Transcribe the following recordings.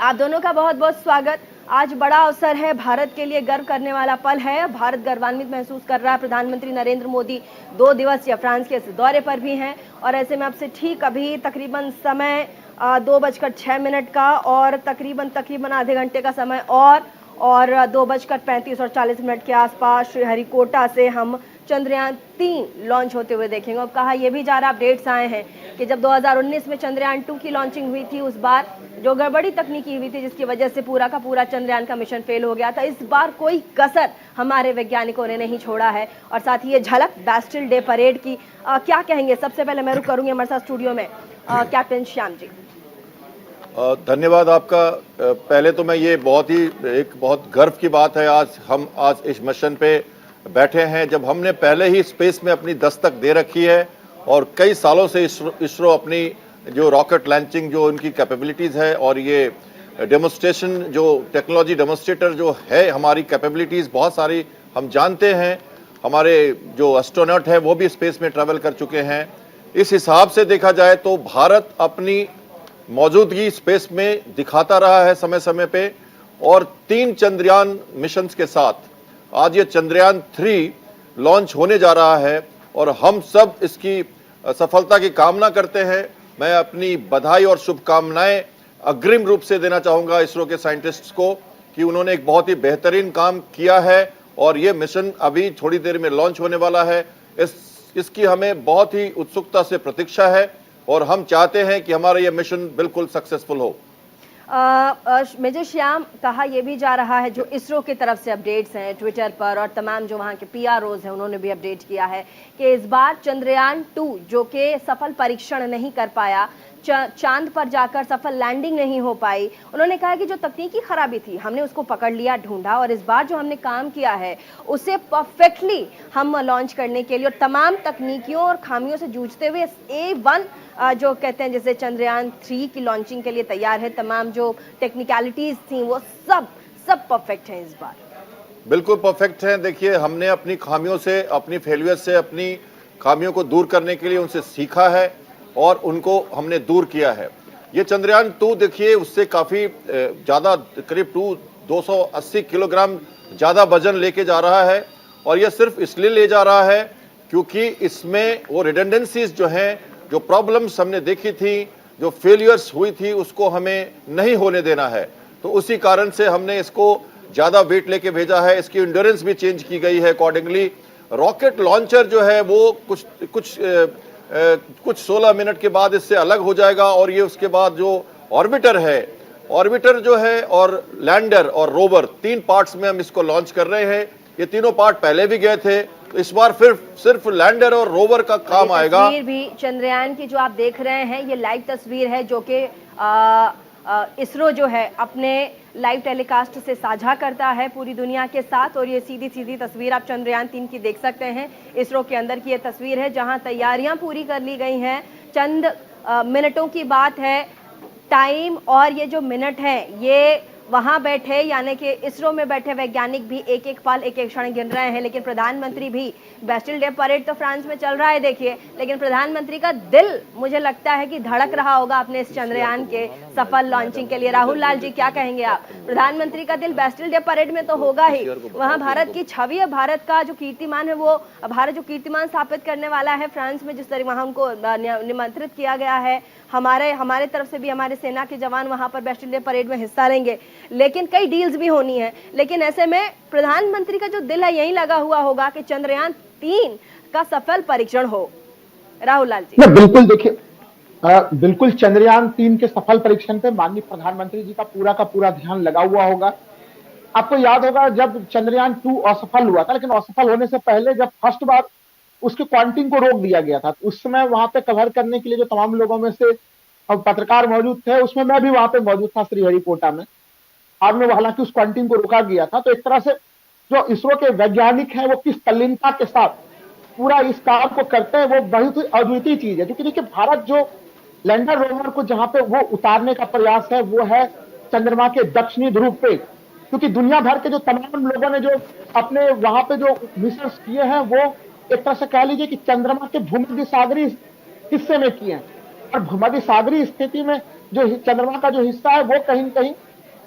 आप दोनों का बहुत बहुत स्वागत। आज बड़ा अवसर है, भारत के लिए गर्व करने वाला पल है। भारत गर्वान्वित महसूस कर रहा है। प्रधानमंत्री नरेंद्र मोदी 2 दिवसीय फ्रांस के दौरे पर भी हैं और ऐसे में आपसे ठीक अभी तकरीबन समय 2:06 का और तकरीबन आधे घंटे का समय और 2:35 और 40 के आसपास श्रीहरिकोटा से हम चंद्रयान 3 लॉन्च होते हुए देखेंगे। अब कहा यह भी जा रहा, अपडेट्स आए हैं कि जब 2019 में चंद्रयान 2 की लॉन्चिंग हुई थी, उस बार जो गड़बड़ी तकनीकी हुई थी जिसकी वजह से पूरा का पूरा चंद्रयान का मिशन फेल हो गया था, इस बार कोई कसर हमारे वैज्ञानिकों ने नहीं छोड़ा है। और साथ ही ये झलक बैस्टिल डे परेड की क्या कहेंगे? सबसे पहले मैं रुक करूंगी हमारे साथ स्टूडियो में कैप्टन श्याम जी। धन्यवाद आपका। पहले तो मैं ये बहुत गर्व की बात है, आज इस मिशन पे बैठे हैं जब हमने पहले ही स्पेस में अपनी दस्तक दे रखी है और कई सालों से इसरो अपनी जो रॉकेट लॉन्चिंग जो उनकी कैपेबिलिटीज है और ये डेमोन्स्ट्रेशन जो टेक्नोलॉजी डेमोन्स्ट्रेटर जो है, हमारी कैपेबिलिटीज बहुत सारी हम जानते हैं। हमारे जो एस्ट्रोनॉट है वो भी स्पेस में ट्रैवल कर चुके हैं। इस हिसाब से देखा जाए तो भारत अपनी मौजूदगी स्पेस में दिखाता रहा है समय समय पे और 3 चंद्रयान मिशंस के साथ आज ये चंद्रयान 3 लॉन्च होने जा रहा है और हम सब इसकी सफलता की कामना करते हैं। मैं अपनी बधाई और शुभकामनाएं अग्रिम रूप से देना चाहूंगा इसरो के साइंटिस्ट्स को कि उन्होंने एक बहुत ही बेहतरीन काम किया है और ये मिशन अभी थोड़ी देर में लॉन्च होने वाला है। इसकी हमें बहुत ही उत्सुकता से प्रतीक्षा है और हम चाहते हैं कि हमारा ये मिशन बिल्कुल सक्सेसफुल हो। मेजर श्याम, कहा यह भी जा रहा है, जो इसरो की तरफ से अपडेट्स हैं ट्विटर पर और तमाम जो वहां के पीआरओज हैं उन्होंने भी अपडेट किया है कि इस बार चंद्रयान 2 जो कि सफल परीक्षण नहीं कर पाया, चांद पर जाकर सफल लैंडिंग नहीं हो पाई, उन्होंने कहा कि जो तकनीकी खराबी थी हमने उसको पकड़ लिया, ढूंढा और इस बार जो हमने काम किया है उसे परफेक्टली हम लॉन्च करने के लिए और तमाम तकनीकियों और खामियों से जूझते हुए A1 जो कहते हैं जैसे चंद्रयान 3 की लॉन्चिंग के लिए तैयार है। तमाम जो टेक्निकलिटीज थी वो सब परफेक्ट हैं इस बार। बिल्कुल परफेक्ट हैं। देखिए, हमने अपनी खामियों से, अपनी फेलियर से, अपनी खामियों को दूर करने के लिए उनसे सीखा है और उनको हमने दूर किया है। ये चंद्रयान 2 देखिए उससे काफी ज्यादा, करीब 280 किलोग्राम ज्यादा वजन लेके जा रहा है और यह सिर्फ इसलिए ले जा रहा है क्योंकि इसमें वो रिडंडेंसीज जो हैं, जो प्रॉब्लम्स हमने देखी थी, जो फेलियर्स हुई थी, उसको हमें नहीं होने देना है। तो उसी कारण से हमने इसको ज्यादा वेट लेके भेजा है। इसकी एंड्योरेंस भी चेंज की गई है अकॉर्डिंगली। रॉकेट लॉन्चर जो है वो कुछ 16 मिनट के बाद इससे अलग हो जाएगा और ये उसके बाद जो ऑर्बिटर जो है और लैंडर और रोवर, 3 पार्ट्स में हम इसको लॉन्च कर रहे हैं। ये तीनों पार्ट पहले भी गए थे, तो इस बार सिर्फ लैंडर और रोवर का काम आएगा। तस्वीर भी चंद्रयान की जो आप देख रहे हैं ये लाइव तस्वीर है जो कि इसरो जो है अपने लाइव टेलीकास्ट से साझा करता है पूरी दुनिया के साथ और ये सीधी तस्वीर आप चंद्रयान 3 की देख सकते हैं। इसरो के अंदर की ये तस्वीर है जहां तैयारियां पूरी कर ली गई हैं। चंद मिनटों की बात है टाइम और ये जो मिनट है ये वहां बैठे यानी कि इसरो में बैठे वैज्ञानिक भी एक एक पल एक एक क्षण गिन रहे हैं, लेकिन प्रधानमंत्री भी, बैस्टिल डे परेड तो फ्रांस में चल रहा है देखिए, लेकिन प्रधानमंत्री का दिल मुझे लगता है कि धड़क रहा होगा अपने इस चंद्रयान के सफल लॉन्चिंग के लिए। राहुल लाल जी, क्या कहेंगे आप? प्रधानमंत्री का दिल बैस्टिल डे परेड में तो होगा ही, वहां भारत की छवि है, भारत का जो कीर्तिमान है, वो भारत जो कीर्तिमान स्थापित करने वाला है फ्रांस में, जिस तरह वहां उनको निमंत्रित किया गया है, हमारे तरफ से भी हमारे सेना के जवान वहां पर बैस्टिल डे परेड में हिस्सा लेंगे, लेकिन कई डील्स भी होनी है। लेकिन ऐसे में प्रधानमंत्री का जो दिल है यही लगा हुआ होगा कि चंद्रयान 3 का सफल परीक्षण हो। राहुल लाल जी। बिल्कुल, देखिए बिल्कुल चंद्रयान 3 के सफल परीक्षण पे माननीय प्रधानमंत्री जी का पूरा ध्यान लगा हुआ होगा। आपको याद होगा जब चंद्रयान 2 असफल हुआ था, लेकिन असफल होने से पहले जब फर्स्ट बार उसके क्वांटिंग को रोक दिया गया था, उस समय वहां पे कवर करने के लिए जो तमाम लोगों में से पत्रकार मौजूद थे, उसमें मैं भी वहां पे मौजूद था श्रीहरिकोटा में। आपने हालांकि उस क्वांटिंग को रोका गया था, तो एक तरह से जो इसरो के वैज्ञानिक हैं वो किस तल्लीनता के साथ पूरा इस काम को करते हैं, वो बहुत ही अद्वितीय चीज है। क्योंकि देखिए, भारत जो लैंडर रोवर को जहां पे वो उतारने का प्रयास है वो है चंद्रमा के दक्षिणी ध्रुव पे, क्योंकि दुनिया भर के जो तमाम लोगों ने जो अपने वहां पे जो मिशन किए हैं वो एक तरह से कह लीजिए कि चंद्रमा के भूमध्य सागरीय हिस्से में किए हैं। और भूमध्य सागरीय स्थिति में जो चंद्रमा का जो हिस्सा है वो कहीं न कहीं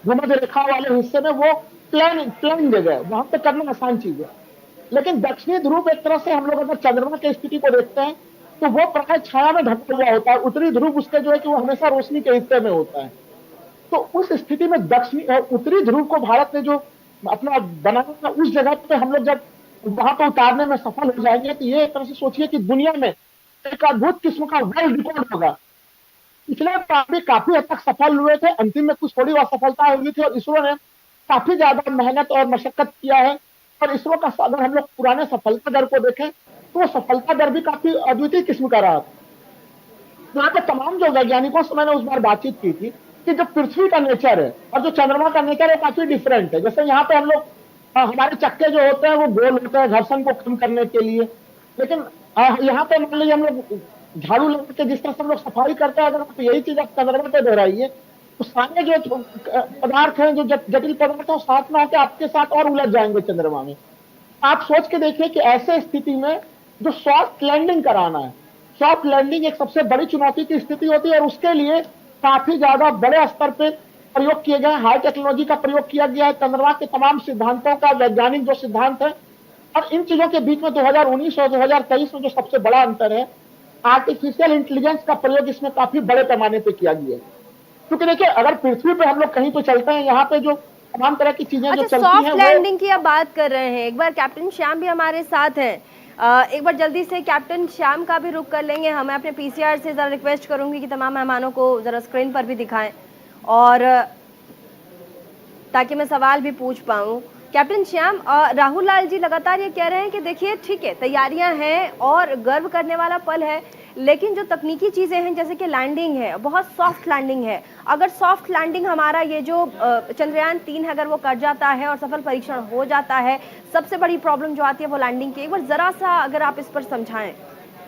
भूमध्य रेखा वाले हिस्से में वो प्लेन जगह है, वहां पे करना आसान चीज है। लेकिन दक्षिणी ध्रुव एक तरह से हम लोग अगर चंद्रमा की स्थिति को देखते हैं तो वो प्राय छाया में ढका हुआ होता है, उत्तरी ध्रुव उसके जो है कि वो हमेशा रोशनी के हिस्से में होता है। तो उस स्थिति में दक्षिणी उत्तरी ध्रुव को भारत ने जो अपना बनाया, उस जगह पे हम लोग जब वहां पर उतारने में सफल हो जाएंगे तो ये एक तरह से सोचिए कि दुनिया में एक अद्भुत किस्म का वर्ल्ड रिकॉर्ड होगा। पिछले काफी हद तक सफल हुए थे, अंतिम में कुछ थोड़ी असफलता हुई थी और इसरो ने काफी ज्यादा मेहनत और मशक्कत किया है। और इसरो का अगर हम लोग पुराने सफलता दर को देखें तो वो सफलता दर भी काफी अद्वितीय किस्म का रहा था। यहाँ पे तमाम जो वैज्ञानिकों से मैंने उस बार बातचीत की थी कि जो पृथ्वी का नेचर है और जो चंद्रमा का नेचर है काफी डिफरेंट है। जैसे यहाँ पे हम लोग हमारे चक्के जो होते हैं वो गोल होते हैं घर्षण को कम करने के लिए, लेकिन यहाँ पे मान लीजिए हम लोग झाड़ू लगा के जिस तरह से हम लोग सफाई करते हैं, अगर आप यही चीज आप चंद्रमा पे दोहराइए तो सारे जो पदार्थ हैं, जो जटिल पदार्थ है, साथ में आके आपके साथ और उलझ जाएंगे चंद्रमा में। आप सोच के देखिए कि ऐसे स्थिति में जो सॉफ्ट लैंडिंग कराना है, सॉफ्ट लैंडिंग एक सबसे बड़ी चुनौती की स्थिति होती है और उसके लिए काफी ज्यादा बड़े स्तर पे प्रयोग किए गए, हाई टेक्नोलॉजी का प्रयोग किया गया है। चंद्रमा के तमाम सिद्धांतों का वैज्ञानिक जो सिद्धांत है, और इन चीजों के बीच में 2019 और 2023 में जो सबसे बड़ा अंतर है, आर्टिफिशियल इंटेलिजेंस का प्रयोग इसमें काफी बड़े पैमाने पे किया गया है। क्योंकि देखिए अगर पृथ्वी पे हम लोग कहीं तो चलते हैं, यहाँ पे जो तमाम तरह की चीजें जो चलती हैं, सॉफ्ट लैंडिंग की आप बात कर रहे हैं, एक बार कैप्टन श्याम भी हमारे साथ हैं। एक बार जल्दी से कैप्टन श्याम का भी रुख कर लेंगे। हमें अपने पीसीआर से जरा रिक्वेस्ट करूंगी कि तमाम मेहमानों को जरा स्क्रीन पर भी दिखाएं और ताकि मैं सवाल भी पूछ पाऊं। कैप्टन श्याम, राहुल लाल जी लगातार ये कह रहे हैं कि देखिए ठीक है, तैयारियां हैं और गर्व करने वाला पल है, लेकिन जो तकनीकी चीजें हैं जैसे कि लैंडिंग है, बहुत सॉफ्ट लैंडिंग है। अगर सॉफ्ट लैंडिंग हमारा ये जो चंद्रयान 3 है अगर वो कर जाता है और सफल परीक्षण हो जाता है, सबसे बड़ी प्रॉब्लम जो आती है वो लैंडिंग की, एक बार जरा सा अगर आप इस पर समझाएं।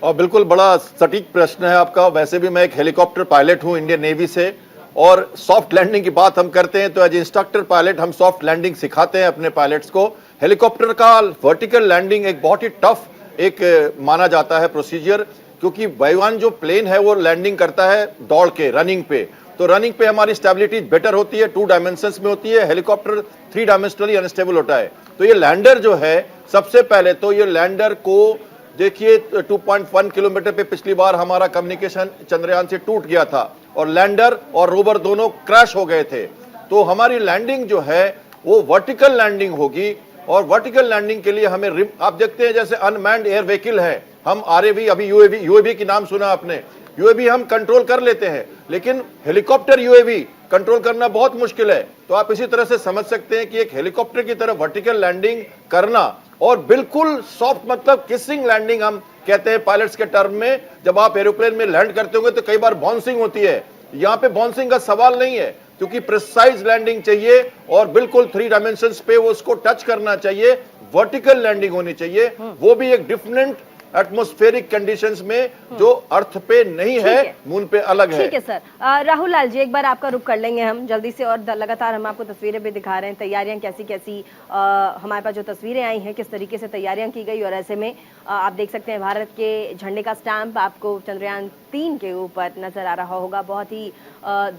और बिल्कुल बड़ा सटीक प्रश्न है आपका। वैसे भी मैं एक हेलीकॉप्टर पायलट हूं इंडियन नेवी से, और सॉफ्ट लैंडिंग की बात हम करते हैं तो एज इंस्ट्रक्टर पायलट हम सॉफ्ट लैंडिंग सिखाते हैं अपने पायलट्स को। हेलीकॉप्टर का वर्टिकल लैंडिंग एक बहुत ही टफ एक माना जाता है प्रोसीजर, क्योंकि वायुयान जो प्लेन है वो लैंडिंग करता है दौड़ के, रनिंग पे, तो रनिंग पे हमारी स्टेबिलिटी बेटर होती है, 2 डायमेंशंस में होती है। हेलीकॉप्टर 3 डायमेंशनली अनस्टेबल होता है। तो ये लैंडर जो है, सबसे पहले तो ये लैंडर को देखिए 2.1 किलोमीटर पे पिछली बार हमारा कम्युनिकेशन चंद्रयान से टूट गया था और लैंडर और रोवर दोनों क्रैश हो गए थे। तो हमारी लैंडिंग जो है वो वर्टिकल लैंडिंग होगी, और वर्टिकल लैंडिंग के लिए हमें आप देखते हैं जैसे अनमैन्ड एयर व्हीकल है, हम आरएवी, अभी यूएवी की नाम सुना आपने, यूएवी हम कंट्रोल कर लेते हैं, लेकिन हेलीकॉप्टर यूएवी कंट्रोल करना बहुत मुश्किल है। तो आप इसी तरह से समझ सकते हैं कि एक हेलीकॉप्टर की तरह वर्टिकल लैंडिंग करना, और बिल्कुल सॉफ्ट मतलब किसिंग लैंडिंग हम कहते हैं पायलट्स के टर्म में। जब आप एरोप्लेन में लैंड करते होंगे तो कई बार बाउंसिंग होती है, यहाँ पे बाउंसिंग का सवाल नहीं है, क्योंकि प्रिसाइज लैंडिंग चाहिए और बिल्कुल 3 डायमेंशंस पे वो उसको टच करना चाहिए, वर्टिकल लैंडिंग होनी चाहिए, वो भी एक डिफरेंट एटमॉस्फेरिक कंडीशंस में जो अर्थ पे नहीं है, मून पे अलग है। ठीक है सर। राहुल लाल जी, एक बार आपका रुख कर लेंगे हम जल्दी से, और लगातार हम आपको तस्वीरें भी दिखा रहे हैं, तैयारियां कैसी कैसी हमारे पास जो तस्वीरें आई हैं किस तरीके से तैयारियां की गई, और ऐसे में आप देख सकते हैं भारत के झंडे का स्टैंप आपको चंद्रयान 3 के ऊपर नजर आ रहा होगा। बहुत ही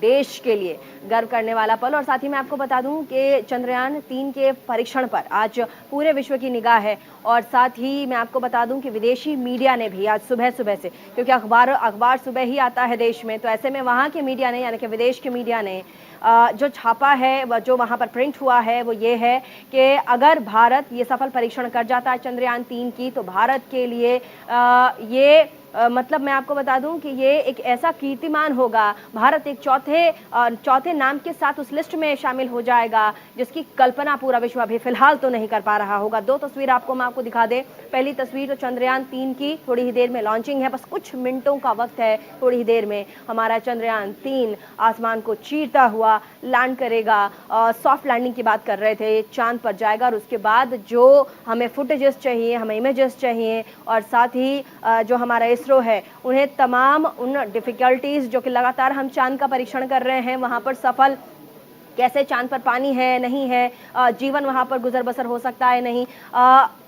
देश के लिए गर्व करने वाला पल। और साथ ही मैं आपको बता दूं कि चंद्रयान 3 के परीक्षण पर आज पूरे विश्व की निगाह है, और साथ ही मैं आपको बता दूं कि विदेशी मीडिया ने भी आज सुबह से, क्योंकि अखबार सुबह ही आता है देश में, तो ऐसे में वहाँ के मीडिया ने, यानी कि विदेश के मीडिया ने जो छापा है, जो वहाँ पर प्रिंट हुआ है, वो ये है कि अगर भारत ये सफल परीक्षण कर जाता है चंद्रयान 3 की, तो भारत के लिए ये मतलब मैं आपको बता दूं कि ये एक ऐसा कीर्तिमान होगा, भारत एक चौथे नाम के साथ उस लिस्ट में शामिल हो जाएगा जिसकी कल्पना पूरा विश्व अभी फिलहाल तो नहीं कर पा रहा होगा। 2 तस्वीर आपको मैं आपको दिखा दे। पहली तस्वीर तो चंद्रयान 3 की, थोड़ी ही देर में लॉन्चिंग है, बस कुछ मिनटों का वक्त है, थोड़ी ही देर में हमारा चंद्रयान 3 आसमान को चीरता हुआ लैंड करेगा। सॉफ्ट लैंडिंग की बात कर रहे थे, चांद पर जाएगा, और उसके बाद जो हमें फुटेजेस चाहिए, हमें इमेजेस चाहिए, और साथ ही जो हमारा इसरो है उन्हें तमाम उन डिफिकल्टीज जो कि लगातार हम चांद का परीक्षण कर रहे हैं, वहां पर सफल कैसे, चांद पर पानी है नहीं है, जीवन वहां पर गुजर बसर हो सकता है नहीं,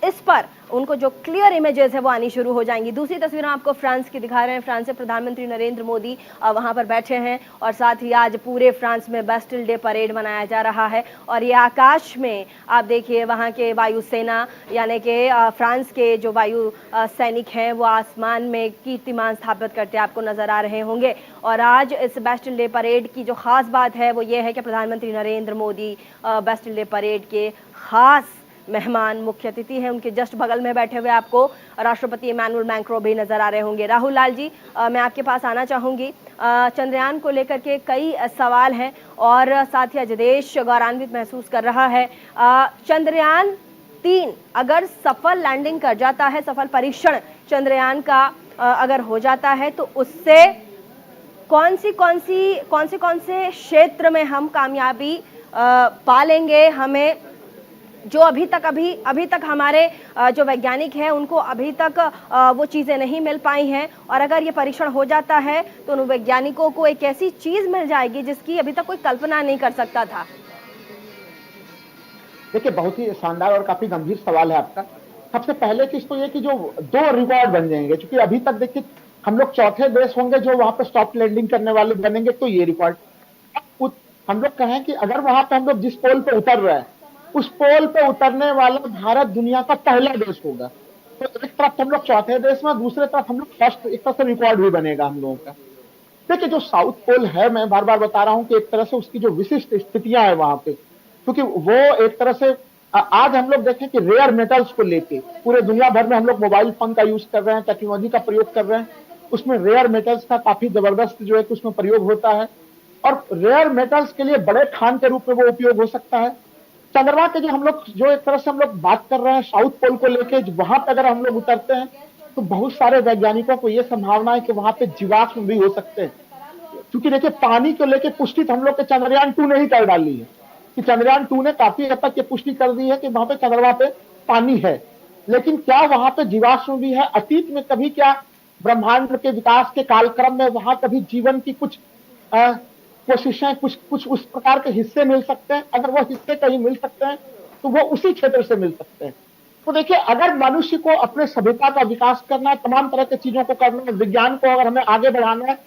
इस पर उनको जो क्लियर इमेजेस है वो आनी शुरू हो जाएंगी। दूसरी तस्वीर हम आपको फ्रांस की दिखा रहे हैं। फ्रांस से प्रधानमंत्री नरेंद्र मोदी वहां पर बैठे हैं और साथ ही आज पूरे फ्रांस में बेस्टिल डे परेड मनाया जा रहा है। और ये आकाश में आप देखिए वहां के वायुसेना यानी कि फ्रांस के जो वायु सैनिक हैं वो आसमान में कीर्तिमान स्थापित करते आपको नजर आ रहे होंगे। और आज इस बेस्टिल डे परेड की जो खास बात है वो ये है कि प्रधानमंत्री Narendra Modi Bastille day parade के खास मेहमान मुख्य अतिथि हैं। उनके जस्ट बगल में बैठे हुए आपको राष्ट्रपति इमैनुअल मैक्रों भी नजर आ रहे होंगे। राहुल लाल जी, मैं आपके पास आना चाहूंगी। चंद्रयान को लेकर के कई सवाल हैं और साथ ही आज देश गौरवान्वित महसूस कर रहा है। चंद्रयान 3 अगर सफल लैंडिंग कर जाता है, सफल परीक्षण चंद्रयान का अगर हो जाता है तो उससे कौन से क्षेत्र में हम कामयाबी पालेंगे? हमें जो अभी तक हमारे जो वैज्ञानिक हैं उनको अभी तक वो चीज़ें नहीं मिल पाई हैं, और अगर ये परीक्षण हो जाता है तो उन वैज्ञानिकों को एक ऐसी चीज़ मिल जाएगी जिसकी अभी तक कोई कल्पना नहीं कर सकता था। देखिए, बहुत ही शानदार और काफी गंभीर सवाल है आपका। सबसे पहले चीज तो ये कि जो 2 रिकॉर्ड बन जाएंगे, क्योंकि अभी तक देखिए हम लोग चौथे देश होंगे जो वहां पे सॉफ्ट लैंडिंग करने वाले बनेंगे, तो ये रिकॉर्ड हम लोग कहें कि अगर वहां पे हम लोग जिस पोल पे उतर रहे हैं उस पोल पे उतरने वाला भारत दुनिया का पहला देश होगा। तो एक तरफ हम लोग चौथे देश में, दूसरे तरफ हम लोग फर्स्ट, एक तरह से रिकॉर्ड भी बनेगा हम लोगों का। देखिए, जो साउथ पोल है, मैं बार बार बता रहा हूं कि एक तरह से उसकी जो विशिष्ट स्थितियां है वहां पे, क्योंकि वो एक तरह से आज हम लोग देखें कि रेयर मेटल्स को लेके पूरे दुनिया भर में हम लोग मोबाइल फोन का यूज कर रहे हैं, टेक्नोलॉजी का प्रयोग कर रहे हैं, उसमें रेयर मेटल्स का काफी जबरदस्त जो है कि उसमें प्रयोग होता है, और रेयर मेटल्स के लिए बड़े खान के रूप में वो उपयोग हो सकता है। चंद्रमा के जो हम लोग जो एक तरह से हम लोग बात कर रहे हैं साउथ पोल को लेके, वहां पर अगर हम लोग उतरते हैं तो बहुत सारे वैज्ञानिकों को यह संभावना है कि वहां पे जीवाश्म भी हो सकते हैं, क्योंकि देखिए पानी को लेके पुष्टि हम लोग के चंद्रयान 2 ने ही कर डाली है कि चंद्रयान 2 ने काफी हद तक ये पुष्टि कर दी है कि वहां पे चंद्रमा पे पानी है। लेकिन क्या वहां पे जीवाश्म भी है? अतीत में कभी क्या ब्रह्मांड के विकास के कालक्रम में वहां कभी जीवन की कुछ कोशिशें, कुछ उस प्रकार के हिस्से मिल सकते हैं? अगर वो हिस्से कहीं मिल सकते हैं तो वो उसी क्षेत्र से मिल सकते हैं। तो देखिए, अगर मनुष्य को अपने सभ्यता का विकास करना है, तमाम तरह की चीजों को करना है, विज्ञान को अगर हमें आगे बढ़ाना है,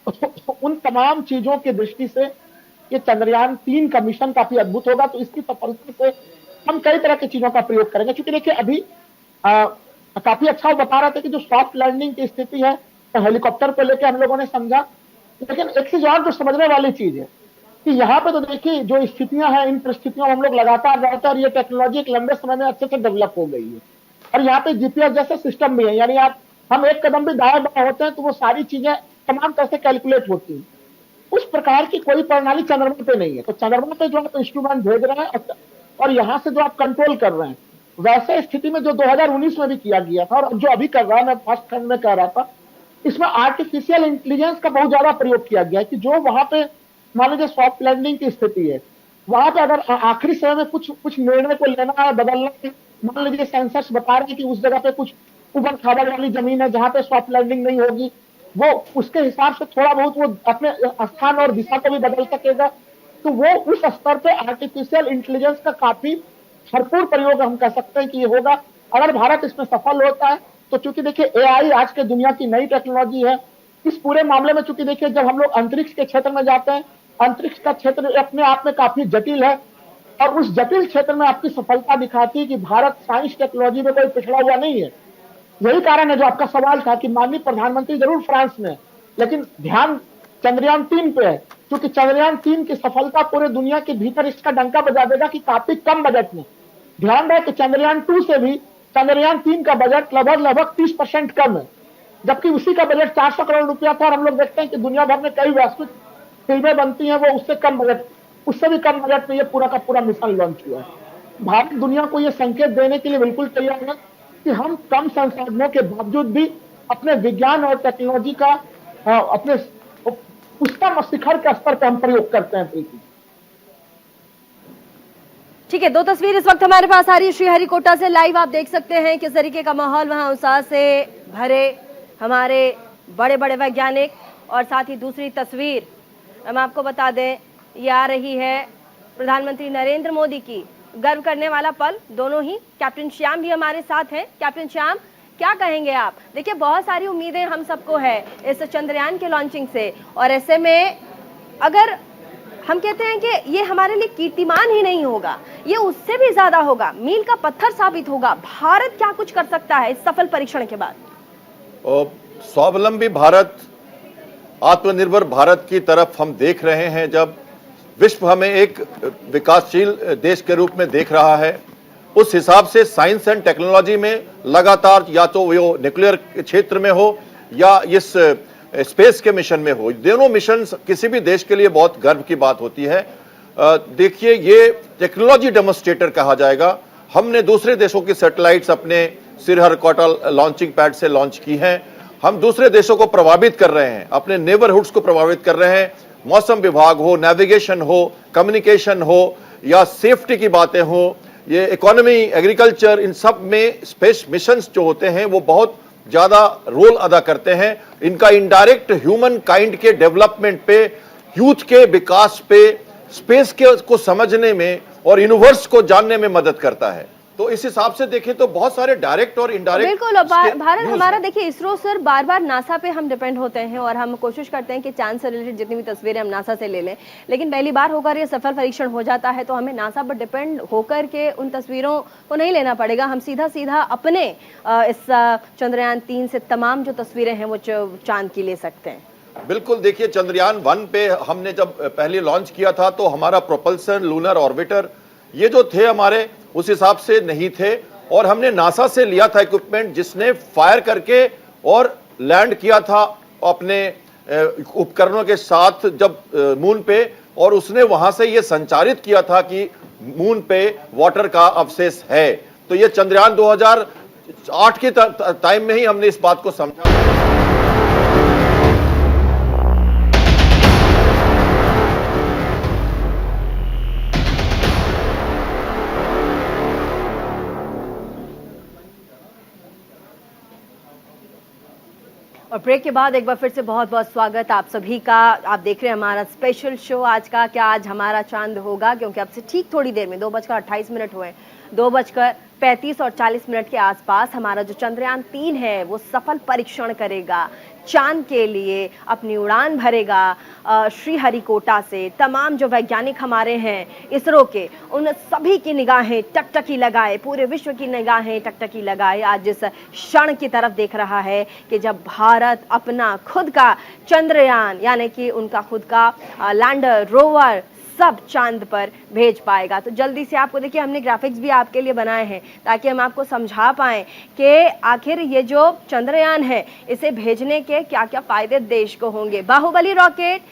तो उन तमाम चीजों की दृष्टि से ये चंद्रयान 3 का मिशन काफी अद्भुत होगा। तो इसकी सफलता से हम कई तरह की चीजों का प्रयोग करेंगे, क्योंकि देखिए अभी काफी अच्छा वो बता रहे थे कि जो सॉफ्ट लैंडिंग की स्थिति है तो हेलीकॉप्टर को लेकर हम लोगों ने समझा, लेकिन एक चीज और जो समझने वाली चीज है कि यहाँ पे तो देखिए जो स्थितियां हैं, इन परिस्थितियों में हम लोग लगातार रहते हैं और ये टेक्नोलॉजी एक लंबे समय में अच्छे से डेवलप हो गई है। और यहाँ पे जीपीएस जैसे सिस्टम भी है, यानी हम एक कदम भी दाएं बाएं होते हैं तो वो सारी चीजें तमाम तरह से कैलकुलेट होती है। उस प्रकार की कोई प्रणाली चंद्रमा पे नहीं है। तो चंद्रमा पे जो आप इंस्ट्रूमेंट भेज रहे हैं और यहाँ से जो आप कंट्रोल कर रहे हैं, वैसे स्थिति में जो 2019 में भी किया गया था और जो अभी कर रहा है, मैं फर्स्ट खंड में कह रहा था, इसमें आर्टिफिशियल इंटेलिजेंस का बहुत ज्यादा प्रयोग किया गया है कि जो वहां पे मान लीजिए सॉफ्ट लैंडिंग की स्थिति है, वहां पे अगर आखिरी समय में कुछ निर्णय को लेना है, बदलना है, मान लीजिए सेंसर्स बता रहे हैं कि उस जगह पे कुछ उबड़ खाबड़ वाली जमीन है जहां पे सॉफ्ट लैंडिंग नहीं होगी, वो उसके हिसाब से थोड़ा बहुत वो अपने स्थान और दिशा को भी बदल सकेगा। तो वो उस स्तर पे आर्टिफिशियल इंटेलिजेंस का काफी भरपूर प्रयोग हम कह सकते हैं कि ये होगा अगर भारत इसमें सफल होता है। तो चूंकि देखिए एआई आज के दुनिया की नई टेक्नोलॉजी है, इस पूरे मामले में चूंकि देखिए जब हम लोग अंतरिक्ष के क्षेत्र में जाते हैं, अंतरिक्ष का क्षेत्र अपने आप में काफी जटिल है और उस जटिल क्षेत्र में आपकी सफलता दिखाती है कि भारत साइंस टेक्नोलॉजी में कोई पिछड़ा हुआ नहीं है। यही कारण है जो आपका सवाल था कि माननीय प्रधानमंत्री जरूर फ्रांस में, लेकिन ध्यान चंद्रयान 3 पे है, क्योंकि चंद्रयान 3 की सफलता पूरे दुनिया के भीतर इसका डंका बजा देगा कि काफी कम बजट में, ध्यान रहे कि चंद्रयान 2 से भी चंद्रयान 3 का बजट लगभग 30% कम है, जबकि उसी का बजट 400 करोड़ रुपया था। और हम लोग देखते हैं कि दुनिया भर में कई वैश्विक फिल्में बनती हैं, वो उससे भी कम बजट में ये पूरा का पूरा मिशन लॉन्च हुआ है। भारत दुनिया को ये संकेत देने के लिए बिल्कुल तैयार है कि हम कम संसाधनों के बावजूद भी अपने विज्ञान और टेक्नोलॉजी का अपने उच्चतम शिखर के स्तर पर हम प्रयोग करते हैं। ठीक है, 2 तस्वीर इस वक्त हमारे पास आ रही है श्रीहरिकोटा से लाइव। आप देख सकते हैं किस तरीके का माहौल वहां उत्साह से भरे हमारे बड़े बड़े वैज्ञानिक, और साथ ही दूसरी तस्वीर हम आपको बता दें ये आ रही है प्रधानमंत्री नरेंद्र मोदी की गर्व करने वाला पल दोनों ही। कैप्टन श्याम भी हमारे साथ हैं। कैप्टन श्याम, क्या कहेंगे आप? देखिए, बहुत सारी उम्मीदें हम सबको है इस चंद्रयान के लॉन्चिंग से, और ऐसे में अगर हम कहते हैं कि ये हमारे लिए कीर्तिमान ही नहीं होगा, ये उससे भी ज्यादा होगा, मील का पत्थर साबित होगा। भारत क्या कुछ कर सकता है इस सफल परीक्षण के बाद? स्वावलंबी भारत, आत्मनिर्भर भारत की तरफ हम देख रहे हैं। जब विश्व हमें एक विकासशील देश के रूप में देख रहा है, उस हिसाब से साइंस एंड टेक्नोलॉजी में लगातार, या तो वो न्यूक्लियर क्षेत्र में हो या इस स्पेस के मिशन में हो, दोनों मिशन किसी भी देश के लिए बहुत गर्व की बात होती है। देखिए, ये टेक्नोलॉजी डेमोन्स्ट्रेटर कहा जाएगा। हमने दूसरे देशों की सैटेलाइट्स अपने सिरहरकोटा लॉन्चिंग पैड से लॉन्च की हैं। हम दूसरे देशों को प्रभावित कर रहे हैं, अपने नेबरहुड्स को प्रभावित कर रहे हैं। मौसम विभाग हो, नेविगेशन हो, कम्युनिकेशन हो, या सेफ्टी की बातें हो, ये इकोनॉमी, एग्रीकल्चर, इन सब में स्पेस मिशंस जो होते हैं वो बहुत ज्यादा रोल अदा करते हैं। इनका इनडायरेक्ट ह्यूमन काइंड के डेवलपमेंट पे, यूथ के विकास पे, स्पेस के को समझने में और यूनिवर्स को जानने में मदद करता है। तो इस हिसाब से देखें तो बहुत सारे डायरेक्ट और इनडायरेक्ट। बिल्कुल, भारत हमारा, देखिए इसरो सर, बार बार नासा पे हम डिपेंड होते हैं और हम कोशिश करते हैं कि चांद से रिलेटेड जितनी भी तस्वीरें हम नासा से ले लें, लेकिन पहली बार होकर ये सफल परीक्षण हो जाता है तो हमें नासा पर डिपेंड होकर के उन तस्वीरों को नहीं लेना पड़ेगा। हम सीधा सीधा अपने इस चंद्रयान 3 से तमाम जो तस्वीरें हैं वो चांद की ले सकते हैं। बिल्कुल, देखिए चंद्रयान 1 पे हमने जब पहले लॉन्च किया था तो हमारा प्रोपल्सन, लूनर ऑर्बिटर, ये जो थे हमारे उस हिसाब से नहीं थे, और हमने नासा से लिया था इक्विपमेंट जिसने फायर करके और लैंड किया था अपने उपकरणों के साथ जब मून पे, और उसने वहां से ये संचारित किया था कि मून पे वाटर का अवशेष है। तो ये चंद्रयान 2008 के टाइम में ही हमने इस बात को समझा। और ब्रेक के बाद एक बार फिर से बहुत बहुत स्वागत आप सभी का। आप देख रहे हैं हमारा स्पेशल शो आज का, क्या आज हमारा चांद होगा, क्योंकि अब से ठीक थोड़ी देर में 2:28 हुए, 2:35 और 40 मिनट के आसपास हमारा जो चंद्रयान 3 है वो सफल परीक्षण करेगा, चांद के लिए अपनी उड़ान भरेगा। श्रीहरिकोटा से तमाम जो वैज्ञानिक हमारे हैं इसरो के, उन सभी की निगाहें टकटकी लगाए, पूरे विश्व की निगाहें टकटकी लगाए आज इस क्षण की तरफ देख रहा है कि जब भारत अपना खुद का चंद्रयान, यानी कि उनका खुद का लैंडर, रोवर सब चांद पर भेज पाएगा। तो जल्दी से आपको, देखिए हमने ग्राफिक्स भी आपके लिए बनाए हैं ताकि हम आपको समझा पाएं कि आखिर ये जो चंद्रयान है इसे भेजने के क्या क्या फायदे देश को होंगे। बाहुबली रॉकेट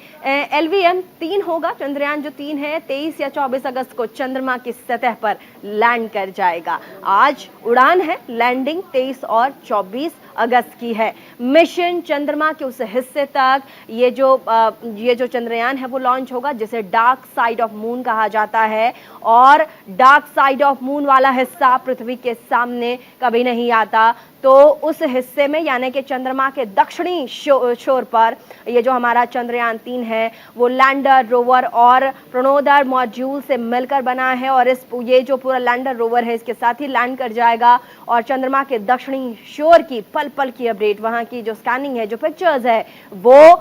LVM 3 होगा। चंद्रयान जो 3 है 23 या 24 अगस्त को चंद्रमा की सतह पर लैंड कर जाएगा। आज उड़ान है, लैंडिंग 23 और 24 अगस्त की है। मिशन चंद्रमा के उस हिस्से तक ये जो चंद्रयान है वो लॉन्च होगा जिसे डार्क साइड ऑफ मून कहा जाता है, और डार्क साइड ऑफ मून वाला हिस्सा पृथ्वी के सामने कभी नहीं आता। तो उस हिस्से में, यानी कि चंद्रमा के दक्षिणी छोर पर ये जो हमारा चंद्रयान 3 है वो लैंडर, रोवर और प्रणोदर मॉड्यूल से मिलकर बना है, और ये जो पूरा लैंडर रोवर है इसके साथ ही लैंड कर जाएगा और चंद्रमा के दक्षिणी छोर की पल पल की अपडेट, वहां की जो स्कैनिंग है, जो पिक्चर्स है, वो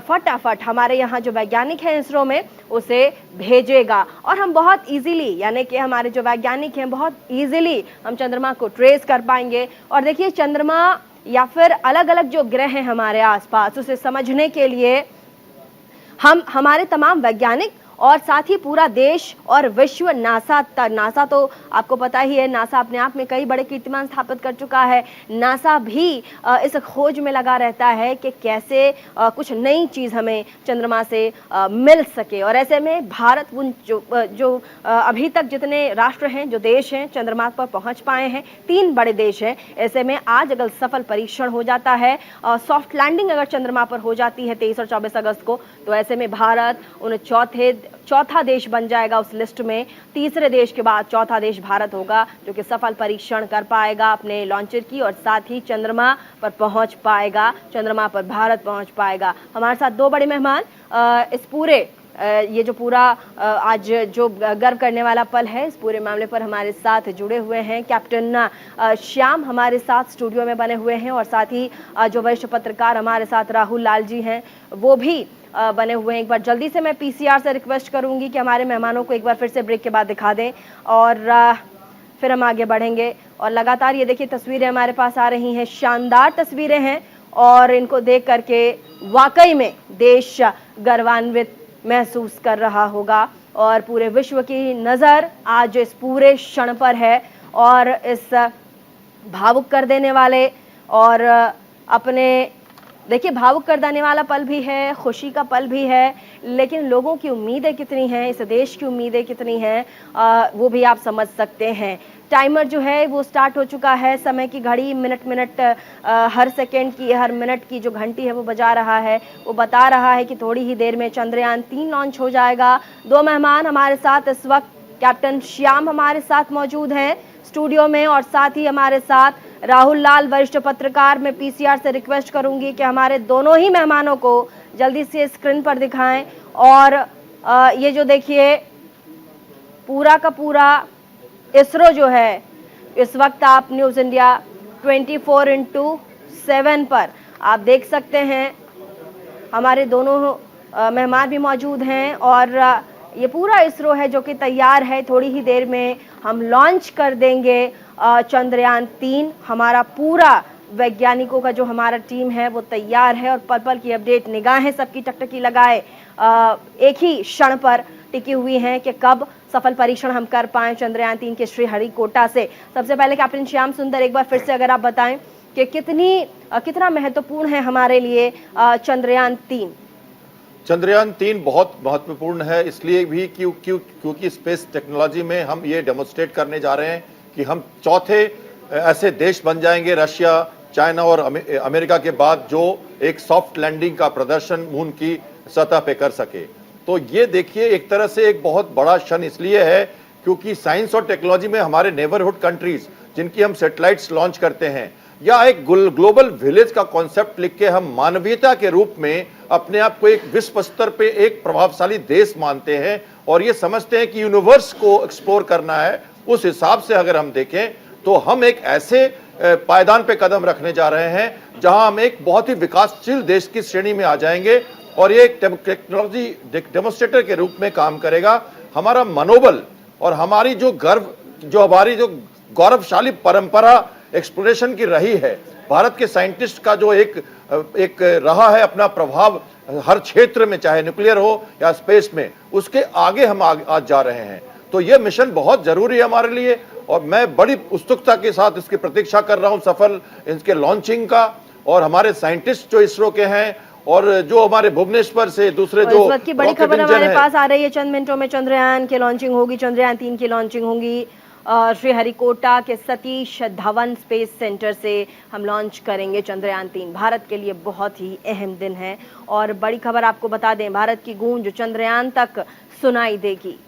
फटाफट हमारे यहाँ जो वैज्ञानिक हैं इसरो में उसे भेजेगा। और हम बहुत इजीली, यानी कि हमारे जो वैज्ञानिक हैं बहुत इजीली हम चंद्रमा को ट्रेस कर पाएंगे। और देखिए चंद्रमा या फिर अलग अलग जो ग्रह हैं हमारे आसपास, उसे समझने के लिए हमारे तमाम वैज्ञानिक और साथ ही पूरा देश और विश्व, नासा तो आपको पता ही है, नासा अपने आप में कई बड़े कीर्तिमान स्थापित कर चुका है। नासा भी इस खोज में लगा रहता है कि कैसे कुछ नई चीज हमें चंद्रमा से मिल सके। और ऐसे में भारत उन जो अभी तक जितने राष्ट्र हैं, जो देश हैं, चंद्रमा पर पहुंच पाए हैं, 3 बड़े देश हैं। ऐसे में आज अगर सफल परीक्षण हो जाता है, सॉफ्ट लैंडिंग अगर चंद्रमा पर हो जाती है 23 और 24 अगस्त को, तो ऐसे में भारत उन चौथा देश बन जाएगा उस लिस्ट में। तीसरे देश के बाद चौथा देश भारत होगा जो कि सफल परीक्षण कर पाएगा अपने लॉन्चर की, और साथ ही चंद्रमा पर पहुंच पाएगा, चंद्रमा पर भारत पहुंच पाएगा। हमारे साथ 2 बड़े मेहमान इस पूरे ये जो पूरा आज जो गर्व करने वाला पल है, इस पूरे मामले पर हमारे साथ जुड़े हुए हैं कैप्टन श्याम हमारे साथ स्टूडियो में बने हुए हैं, और साथ ही जो वरिष्ठ पत्रकार हमारे साथ राहुल लाल जी हैं वो भी बने हुए हैं। एक बार जल्दी से मैं पीसीआर से रिक्वेस्ट करूंगी कि हमारे मेहमानों को एक बार फिर से ब्रेक के बाद दिखा दें और फिर हम आगे बढ़ेंगे। और लगातार ये देखिए तस्वीरें हमारे पास आ रही हैं, शानदार तस्वीरें हैं और इनको देख करके वाकई में देश गर्वान्वित महसूस कर रहा होगा और पूरे विश्व की नज़र आज इस पूरे क्षण पर है और इस भावुक कर देने वाले और अपने देखिए भावुक कर देने वाला पल भी है, खुशी का पल भी है, लेकिन लोगों की उम्मीदें कितनी हैं, इस देश की उम्मीदें कितनी हैं वो भी आप समझ सकते हैं। टाइमर जो है वो स्टार्ट हो चुका है, समय की घड़ी मिनट हर सेकंड की, हर मिनट की जो घंटी है वो बजा रहा है, वो बता रहा है कि थोड़ी ही देर में चंद्रयान 3 लॉन्च हो जाएगा। 2 मेहमान हमारे साथ इस वक्त कैप्टन श्याम हमारे साथ मौजूद हैं स्टूडियो में और साथ ही हमारे साथ राहुल लाल वरिष्ठ पत्रकार। मैं पीसीआर से रिक्वेस्ट करूंगी कि हमारे दोनों ही मेहमानों को जल्दी से स्क्रीन पर दिखाएं और ये जो देखिए पूरा का पूरा इसरो जो है इस वक्त आप न्यूज़ इंडिया 24/7 पर आप देख सकते हैं, हमारे दोनों मेहमान भी मौजूद हैं और ये पूरा इसरो है जो कि तैयार है। थोड़ी ही देर में हम लॉन्च कर देंगे चंद्रयान 3। हमारा पूरा वैज्ञानिकों का जो हमारा टीम है वो तैयार है और पल पल की अपडेट, निगाहें सबकी टकटकी लगाए एक ही क्षण पर टिकी हुई हैं कि कब सफल परीक्षण हम कर पाएं चंद्रयान 3 के श्रीहरिकोटा से। सबसे पहले कैप्टन श्याम सुंदर एक बार फिर से अगर आप बताएं कि कितना महत्वपूर्ण है हमारे लिए चंद्रयान 3। चंद्रयान 3 बहुत महत्वपूर्ण है, इसलिए भी क्योंकि स्पेस टेक्नोलॉजी में हम ये डेमोन्स्ट्रेट करने जा रहे हैं कि हम चौथे ऐसे देश बन जाएंगे रशिया, चाइना और अमेरिका के बाद जो एक सॉफ्ट लैंडिंग का प्रदर्शन मून की सतह पे कर सके। तो ये देखिए एक तरह से एक बहुत बड़ा क्षण इसलिए है क्योंकि साइंस और टेक्नोलॉजी में हमारे नेबरहुड कंट्रीज जिनकी हम सैटेलाइट्स लॉन्च करते हैं या एक ग्लोबल विलेज का कॉन्सेप्ट लिख के हम मानवीयता के रूप में अपने आप को एक विश्व स्तर पे एक प्रभावशाली देश मानते हैं और ये समझते हैं कि यूनिवर्स को एक्सप्लोर करना है। उस हिसाब से अगर हम देखें तो हम एक ऐसे पायदान पे कदम रखने जा रहे हैं जहां हम एक बहुत ही विकासशील देश की श्रेणी में आ जाएंगे और ये एक टेक्नोलॉजी डेमोन्स्ट्रेटर के रूप में काम करेगा। हमारा मनोबल और हमारी जो हमारी जो गौरवशाली परंपरा एक्सप्लोरेशन की रही है, भारत के साइंटिस्ट का जो एक रहा है अपना प्रभाव हर क्षेत्र में, चाहे न्यूक्लियर हो या स्पेस में, उसके आगे हम आज जा रहे हैं। तो यह मिशन बहुत जरूरी है हमारे लिए और मैं बड़ी उत्सुकता के साथ इसकी प्रतीक्षा कर रहा हूं सफल इसके लॉन्चिंग का। और हमारे साइंटिस्ट जो इसरो के हैं और जो हमारे भुवनेश्वर से दूसरे जो इस वक्त की बड़ी खबर हमारे पास आ रही है, चंद मिनटों में चंद्रयान की लॉन्चिंग होगी, चंद्रयान 3 की लॉन्चिंग होगी। श्रीहरिकोटा के सतीश धवन स्पेस सेंटर से हम लॉन्च करेंगे चंद्रयान 3। भारत के लिए बहुत ही अहम दिन है और बड़ी खबर आपको बता दें, भारत की गूंज चंद्रयान तक सुनाई देगी।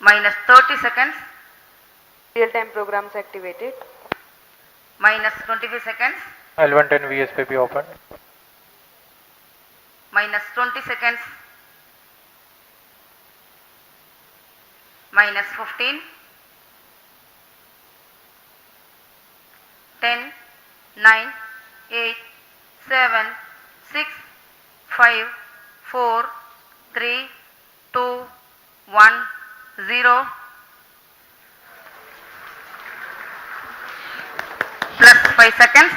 Minus 30 seconds. Real-time programs activated. Minus 25 seconds. L110 VSPP open. Minus 20 seconds. Minus 15. 10, 9, 8, 7, 6, 5, 4, 3, 2, 1, 0. Plus 5 seconds.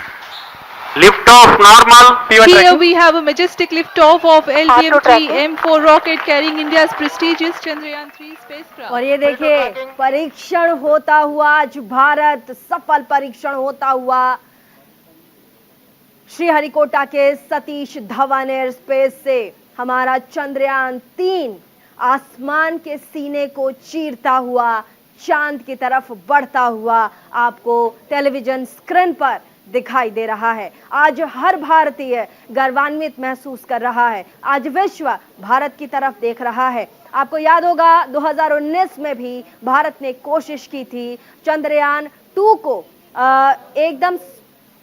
Lift off normal. Here we have a majestic liftoff of LTM-3 M4 rocket carrying India's prestigious Chandrayaan-3 spacecraft. और ये देखिए परीक्षण होता हुआ, आज भारत सफल परीक्षण होता हुआ श्रीहरिकोटा के सतीश धवन एयर स्पेस से हमारा चंद्रयान-3 आसमान के सीने को चीरता हुआ चांद की तरफ बढ़ता हुआ आपको टेलीविजन स्क्रीन पर दिखाई दे रहा है। आज हर भारतीय गर्वान्वित महसूस कर रहा है। आज विश्व भारत की तरफ देख रहा है। आपको याद होगा 2019 में भी भारत ने कोशिश की थी चंद्रयान-2 को एकदम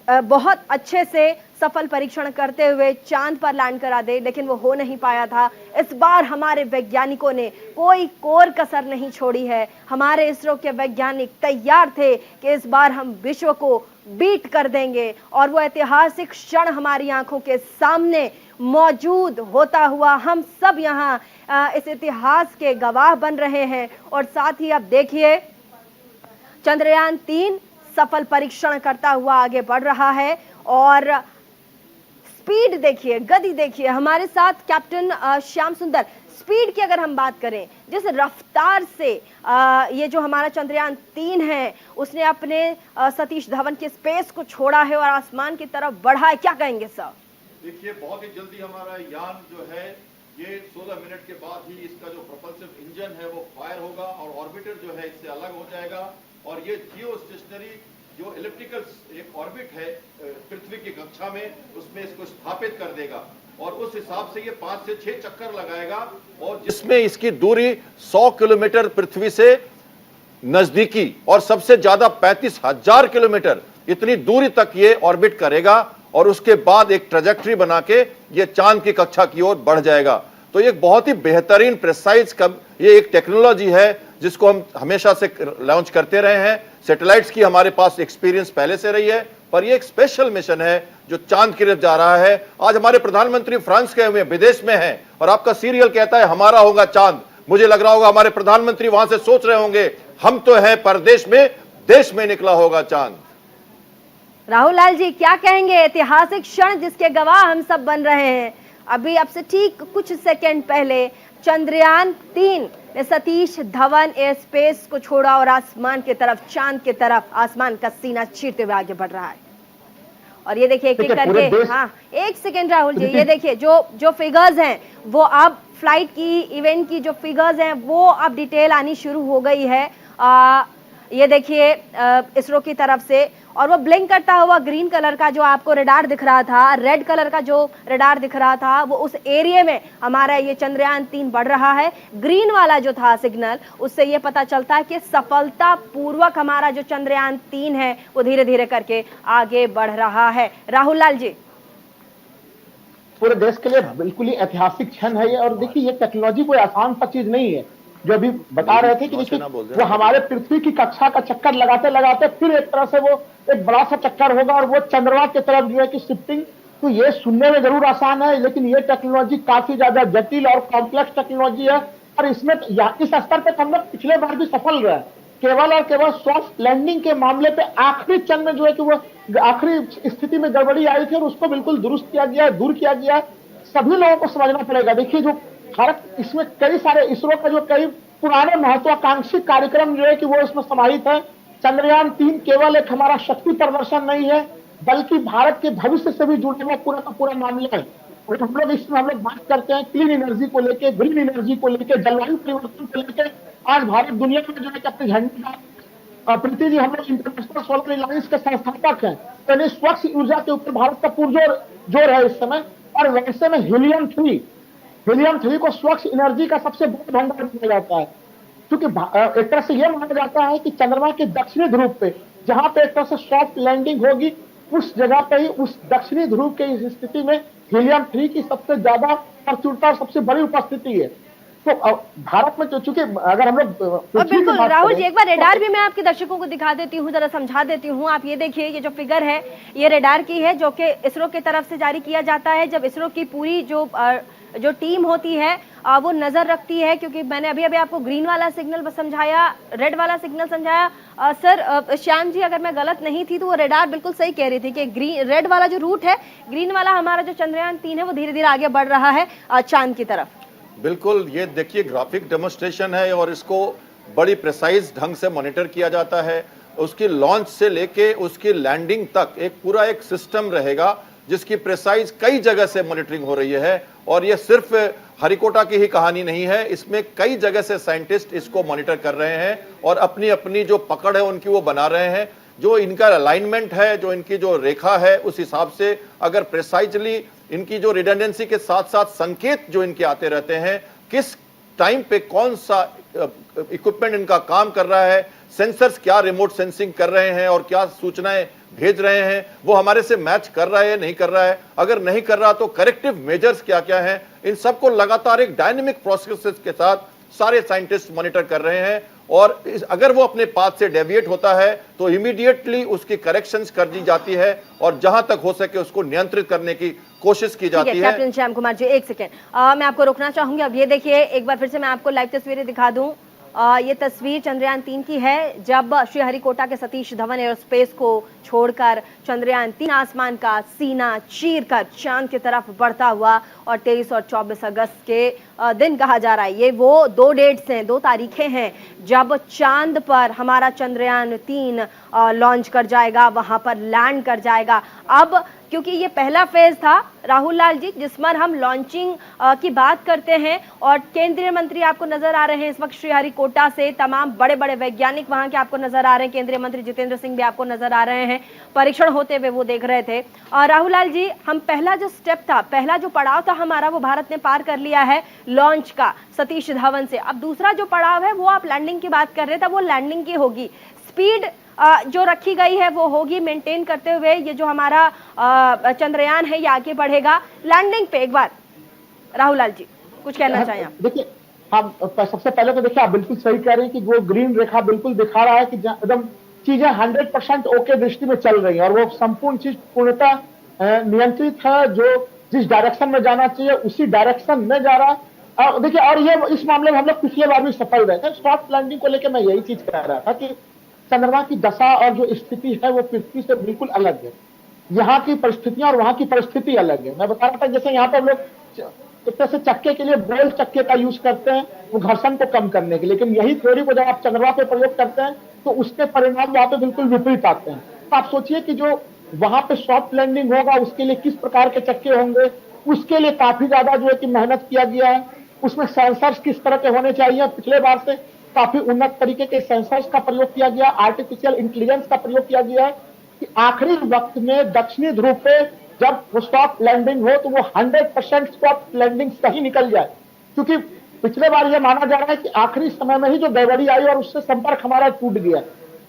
बहुत अच्छे से सफल परीक्षण करते हुए चांद पर लैंड करा दे, लेकिन वो हो नहीं पाया था। इस बार हमारे वैज्ञानिकों ने कोई कोर कसर नहीं छोड़ी है। हमारे इसरो के वैज्ञानिक तैयार थे कि इस बार हम विश्व को बीट कर देंगे और वो ऐतिहासिक क्षण हमारी आंखों के सामने मौजूद होता हुआ हम सब यहाँ इस इतिहास के गवाह बन रहे हैं। और साथ ही अब देखिए चंद्रयान-3 सफल परीक्षण करता हुआ आगे बढ़ रहा है और स्पीड देखिए, गति देखिए। हमारे साथ कैप्टन श्याम सुंदर, स्पीड की अगर हम बात करें, जिस रफ्तार से ये जो हमारा चंद्रयान-3 है उसने अपने सतीश धवन के स्पेस को छोड़ा है और आसमान की तरफ बढ़ा है, क्या कहेंगे सर? देखिए बहुत ही जल्दी हमारा यान जो है ये 16 मिनट के बाद ही इसका जो प्रोपल्सिव इंजन है वो फायर होगा और ऑर्बिटर जो है इससे अलग हो जाएगा और ये जियो स्टेशनरी जो इलिप्टिकल एक ऑर्बिट है पृथ्वी की कक्षा में, उसमें इसको स्थापित कर देगा और उस हिसाब से ये 5 से 6 चक्कर लगाएगा और जिसमें इसकी दूरी 100 किलोमीटर पृथ्वी से नजदीकी और सबसे ज्यादा 35,000 किलोमीटर इतनी दूरी तक ये ऑर्बिट करेगा और उसके बाद एक ट्रेजेक्टरी बना के ये चांद की कक्षा की ओर बढ़ जाएगा। तो ये बहुत ही बेहतरीन प्रिसाइज ये एक टेक्नोलॉजी है जिसको हम हमेशा से लॉन्च करते रहे हैं। सैटेलाइट्स की हमारे पास एक्सपीरियंस पहले से रही है, पर ये एक स्पेशल मिशन है जो चांद की तरफ जा रहा है। आज हमारे प्रधानमंत्री फ्रांस गए हुए हैं, विदेश में हैं और आपका सीरियल कहता है हमारा होगा चांद। मुझे लग रहा होगा हमारे प्रधानमंत्री वहां से सोच रहे होंगे हम तो हैं परदेश में, देश में निकला होगा चांद। राहुल लाल जी क्या कहेंगे? ऐतिहासिक क्षण जिसके गवाह हम सब बन रहे हैं। अभी अब से ठीक कुछ सेकंड पहले चंद्रयान-3 ने सतीश धवन एयर स्पेस को छोड़ा और आसमान की तरफ, चांद की तरफ आसमान का सीना चीरते हुए आगे बढ़ रहा है। और ये देखिए एक एक करके, हाँ एक सेकेंड राहुल जी, ये देखिए जो फिगर्स हैं वो अब फ्लाइट की, इवेंट की जो फिगर्स हैं वो अब डिटेल आनी शुरू हो गई है। ये देखिए इसरो की तरफ से, और वो ब्लिंक करता हुआ ग्रीन कलर का जो आपको रडार दिख रहा था, रेड कलर का जो रडार दिख रहा था, वो उस एरिया में हमारा ये चंद्रयान-3 बढ़ रहा है। ग्रीन वाला जो था सिग्नल, उससे ये पता चलता है कि सफलता पूर्वक हमारा जो चंद्रयान-3 है वो धीरे धीरे करके आगे बढ़ रहा है। राहुल लाल जी, पूरे देश के लिए बिल्कुल ही ऐतिहासिक क्षण है ये। और देखिए ये टेक्नोलॉजी कोई आसान सा चीज नहीं है जो अभी बता रहे थे कि देखिए वो हमारे पृथ्वी की कक्षा का चक्कर लगाते लगाते फिर एक तरह से वो एक बड़ा सा चक्कर होगा और वो चंद्रमा की तरफ जो है कि शिफ्टिंग। तो ये सुनने में जरूर आसान है, लेकिन ये टेक्नोलॉजी काफी ज्यादा जटिल और कॉम्प्लेक्स टेक्नोलॉजी है। और इसमें इस स्तर पे हम लोग पिछले बार भी सफल रहे, केवल और केवल सॉफ्ट लैंडिंग के मामले पे आखिरी क्षण में जो है कि वो आखिरी स्थिति में गड़बड़ी आई थी और उसको बिल्कुल दुरुस्त किया गया है, दूर किया गया है। सभी लोगों को समझना पड़ेगा। देखिए जो भारत, इसमें कई सारे इसरो का जो कई पुराने महत्वाकांक्षी कार्यक्रम जो है कि वो इसमें समाहित है। चंद्रयान-3 केवल एक हमारा शक्ति प्रदर्शन नहीं है, बल्कि भारत के भविष्य से भी जुड़े हुआ पूरा का पूरा मामला है। और हम लोग इसमें बात करते हैं क्लीन एनर्जी को लेके, ग्रीन एनर्जी को लेके, जलवायु परिवर्तन को लेके। आज भारत दुनिया में जो है कि अपने झंडे, प्रीति जी हम लोग इंटरनेशनल सोलर अलायंस के संस्थापक हैं, यानी स्वच्छ ऊर्जा के ऊपर भारत का पुरजोर है इस समय। और वैसे में हीलियम-3 को स्वच्छ एनर्जी का सबसे बड़ा भंडार माना जाता है, क्योंकि एक तरह से यह माना जाता है कि चंद्रमा के दक्षिणी ध्रुव पे जहां पे एक तरह से सॉफ्ट लैंडिंग होगी, उस जगह पे ही, उस दक्षिणी ध्रुव की स्थिति में हीलियम-3 की सबसे ज्यादा प्रचुरता और सबसे बड़ी उपस्थिति है। तो भारत में चूंकि अगर हम लोग, और बिल्कुल राहुल जी एक बार रेडार भी मैं आपके दर्शकों को दिखा देती हूँ, जरा समझा देती हूँ। आप ये देखिए, ये जो फिगर है ये रेडार की है जो कि इसरो की तरफ से जारी किया जाता है जब इसरो की पूरी जो टीम होती है वो नजर रखती है, क्योंकि मैंने अभी अभी आपको ग्रीन वाला सिग्नल समझाया, रेड वाला सिग्नल समझाया। सर श्याम जी, अगर मैं गलत नहीं थी तो वो रेडार बिल्कुल सही कह रही थी कि रेड वाला जो रूट है, ग्रीन वाला हमारा जो चंद्रयान 3 है वो धीरे धीरे आगे बढ़ रहा है चांद की तरफ। बिल्कुल, ये देखिए ग्राफिक डेमोन्स्ट्रेशन है और इसको बड़ी प्रिसाइज ढंग से मॉनिटर किया जाता है। उसकी लॉन्च से लेके उसकी लैंडिंग तक एक पूरा एक सिस्टम रहेगा जिसकी प्रिसाइज कई जगह से मॉनिटरिंग हो रही है। और ये सिर्फ हरिकोटा की ही कहानी नहीं है, इसमें कई जगह से साइंटिस्ट इसको मॉनिटर कर रहे हैं और अपनी अपनी जो पकड़ है उनकी वो बना रहे हैं। जो इनका अलाइनमेंट है, जो इनकी जो रेखा है, उस हिसाब से अगर प्रिसाइजली इनकी जो रिडंडेंसी के साथ साथ संकेत जो इनके आते रहते हैं, किस टाइम पे कौन सा इक्विपमेंट इनका काम कर रहा है, सेंसर्स क्या रिमोट सेंसिंग कर रहे हैं और क्या सूचनाएं भेज रहे हैं, वो हमारे से मैच कर रहा है नहीं कर रहा है, अगर नहीं कर रहा तो करेक्टिव मेजर्स क्या क्या हैं, इन सबको लगातार एक डायनेमिक प्रोसेस के साथ सारे साइंटिस्ट मॉनिटर कर रहे हैं। और अगर वो अपने पाथ से डेविएट होता है तो इमीडिएटली उसकी करेक्शंस कर दी जाती है और जहां तक हो सके उसको नियंत्रित करने की कोशिश की जाती है। कैप्टन श्याम कुमार जी, एक सेकेंड, मैं आपको रोकना चाहूंगी। अब ये देखिए, एक बार फिर से मैं आपको लाइव तस्वीरें दिखा दूं। ये तस्वीर चंद्रयान 3 की है, जब श्रीहरिकोटा के सतीश धवन एयरोस्पेस को छोड़कर चंद्रयान 3 आसमान का सीना चीर कर चांद की तरफ बढ़ता हुआ, और 23 और 24 अगस्त के दिन कहा जा रहा है। ये वो 2 डेट्स हैं, 2 तारीखें हैं जब चांद पर हमारा चंद्रयान 3 लॉन्च कर जाएगा, वहां पर लैंड कर जाएगा। अब क्योंकि ये पहला फेज था राहुल लाल जी, जिस पर हम लॉन्चिंग की बात करते हैं, और केंद्रीय मंत्री आपको नजर आ रहे हैं इस वक्त श्रीहरिकोटा से, तमाम बड़े बड़े वैज्ञानिक वहां के आपको नजर आ रहे हैं, केंद्रीय मंत्री जितेंद्र सिंह भी आपको नजर आ रहे हैं, परीक्षण होते हुए वो देख रहे थे। और राहुल लाल जी, हम पहला जो स्टेप था, पहला जो पड़ाव था हमारा, वो भारत ने पार कर लिया है लॉन्च का सतीश धवन से। अब दूसरा जो पड़ाव है वो आप लैंडिंग की बात कर रहे थे, वो लैंडिंग की होगी। स्पीड जो रखी गई है वो होगी मेंटेन करते हुए, ये जो हमारा चंद्रयान है ये आगे बढ़ेगा। लैंडिंग पे एक बार राहुल लाल जी कुछ कहना चाहिए आप? देखिए, हम सबसे पहले तो देखिए, आप बिल्कुल सही कह रहे हैं कि वो ग्रीन रेखा बिल्कुल दिखा रहा है कि एकदम चीजें 100% ओके दृष्टि में चल रही है, और वो संपूर्ण चीज पूर्णतः नियंत्रित है। जो जिस डायरेक्शन में जाना चाहिए उसी डायरेक्शन में जा रहा है। देखिए, और ये इस मामले में हम लोग पिछले बार भी सफल रहे थे। सॉफ्ट लैंडिंग को लेकर मैं यही चीज कह रहा था कि चंद्रमा की दशा और जो स्थिति है वो पृथ्वी से बिल्कुल अलग है। यहाँ की परिस्थितियां और वहां की परिस्थिति अलग है। मैं बता रहा था, जैसे यहाँ पर लोग एक तरह से चक्के के लिए बेल चक्के का यूज करते हैं, वो घर्षण को कम करने के लिए, लेकिन यही थ्योरी को जब आप चंद्रमा पे प्रयोग करते हैं तो उसके परिणाम वहां पे बिल्कुल विपरीत आते हैं। तो आप सोचिए कि जो वहां पे सॉफ्ट लैंडिंग होगा उसके लिए किस प्रकार के चक्के होंगे, उसके लिए काफी ज्यादा जो है कि मेहनत किया गया है। उसमें सेंसर्स किस तरह के होने चाहिए, पिछले बार से काफी उन्नत तरीके के सेंसर्स का प्रयोग किया गया, आर्टिफिशियल इंटेलिजेंस का प्रयोग किया गया है कि आखिरी वक्त में दक्षिणी ध्रुव पे जब वो सॉफ्ट लैंडिंग हो तो वो 100% सॉफ्ट लैंडिंग सही निकल जाए। क्योंकि पिछले बार ये माना जा रहा है कि आखिरी समय में ही जो गड़बड़ी आई और उससे संपर्क हमारा टूट गया,